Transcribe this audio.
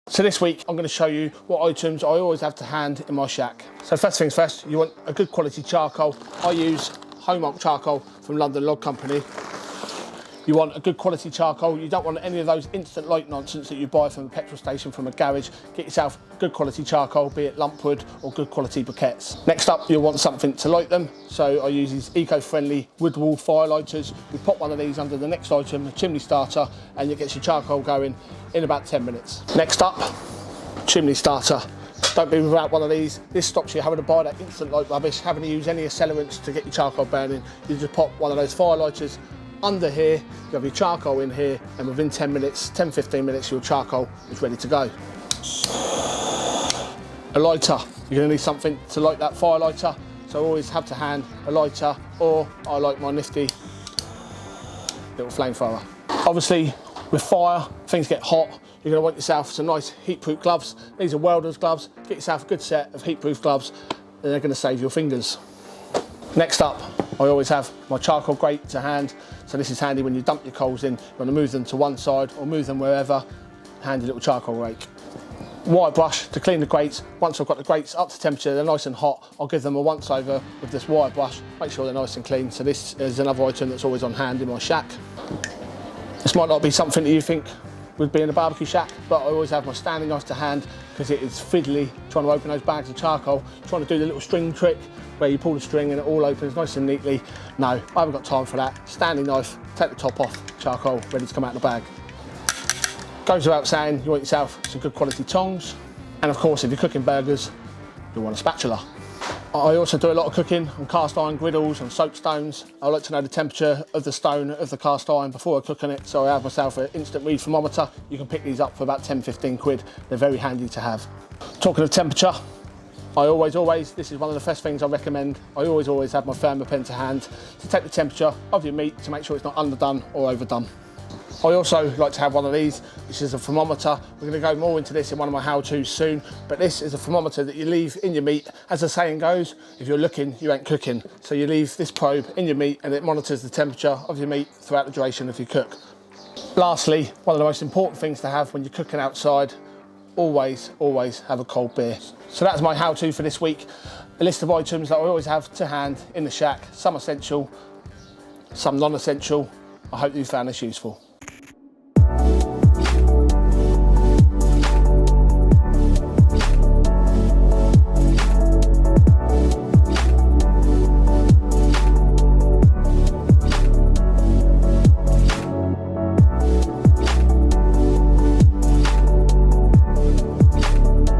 So this week I'm going to show you what items I always have to hand in my shack. So first things first, you want a good quality charcoal. I use home oak charcoal from London Log Company. You want a good quality charcoal. You don't want any of those instant light nonsense that you buy from a petrol station, from a garage. Get yourself good quality charcoal, be it lump wood or good quality briquettes. Next up, you'll want something to light them. So I use these eco-friendly wood wall fire lighters. You pop one of these under the next item, the chimney starter, and it gets your charcoal going in about 10 minutes. Next up, chimney starter. Don't be without one of these. This stops you having to buy that instant light rubbish, having to use any accelerants to get your charcoal burning. You just pop one of those fire lighters under here, you have your charcoal in here, and within 10 minutes, 10-15 minutes, your charcoal is ready to go. A lighter. You're going to need something to light that fire lighter, so I always have to hand a lighter, or I like my nifty little flamethrower. Obviously, with fire, things get hot. You're going to want yourself some nice heat-proof gloves. These are welder's gloves. Get yourself a good set of heat-proof gloves, and they're going to save your fingers. Next up, I always have my charcoal grate to hand. So this is handy when you dump your coals in. You want to move them to one side or move them wherever. Handy little charcoal rake. Wire brush to clean the grates. Once I've got the grates up to temperature, they're nice and hot, I'll give them a once over with this wire brush. Make sure they're nice and clean. So this is another item that's always on hand in my shack. This might not be something that you think would be in a barbecue shack, but I always have my standing knife to hand because it is fiddly trying to open those bags of charcoal, trying to do the little string trick where you pull the string and it all opens nice and neatly. No, I haven't got time for that. Standing knife, take the top off, charcoal ready to come out of the bag. Goes without saying, you want yourself some good quality tongs. And of course, if you're cooking burgers, you'll want a spatula. I also do a lot of cooking on cast iron griddles and soapstones. I like to know the temperature of the stone of the cast iron before I cook on it, so I have myself an instant read thermometer. You can pick these up for about 10-15 quid. They're very handy to have. Talking of temperature, I always, this is one of the first things I recommend, I always have my Thermometer to hand to take the temperature of your meat to make sure it's not underdone or overdone. I also like to have one of these, which is a thermometer. We're going to go more into this in one of my how-tos soon, but this is a thermometer that you leave in your meat. As the saying goes, if you're looking, you ain't cooking. So you leave this probe in your meat and it monitors the temperature of your meat throughout the duration of your cook. Lastly, one of the most important things to have when you're cooking outside, always have a cold beer. So that's my how-to for this week. A list of items that I always have to hand in the shack, some essential, some non-essential. I hope you found this useful.